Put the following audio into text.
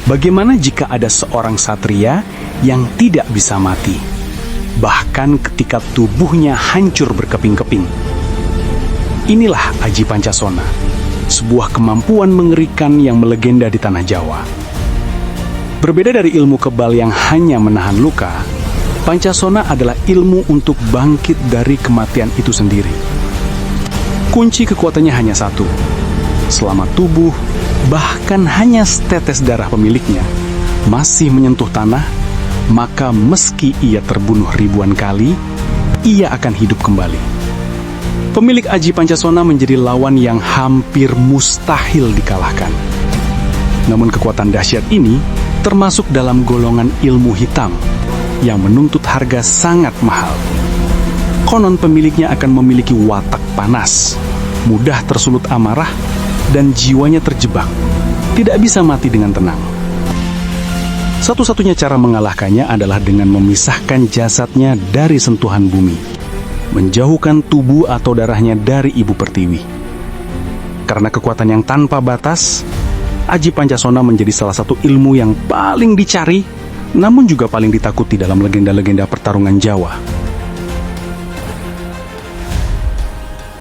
Bagaimana jika ada seorang satria yang tidak bisa mati, bahkan ketika tubuhnya hancur berkeping-keping? Inilah Aji Pancasona, sebuah kemampuan mengerikan yang melegenda di tanah Jawa. Berbeda dari ilmu kebal yang hanya menahan luka, Pancasona adalah ilmu untuk bangkit dari kematian itu sendiri. Kunci kekuatannya hanya satu: selama tubuh, bahkan hanya setetes darah pemiliknya, masih menyentuh tanah, maka meski ia terbunuh ribuan kali, ia akan hidup kembali. Pemilik Aji Pancasona menjadi lawan yang hampir mustahil dikalahkan. Namun kekuatan dahsyat ini termasuk dalam golongan ilmu hitam yang menuntut harga sangat mahal. Konon pemiliknya akan memiliki watak panas, mudah tersulut amarah, dan jiwanya terjebak, tidak bisa mati dengan tenang. Satu-satunya cara mengalahkannya adalah dengan memisahkan jasadnya dari sentuhan bumi, menjauhkan tubuh atau darahnya dari ibu pertiwi. Karena kekuatan yang tanpa batas, Aji Pancasona menjadi salah satu ilmu yang paling dicari, namun juga paling ditakuti dalam legenda-legenda pertarungan Jawa.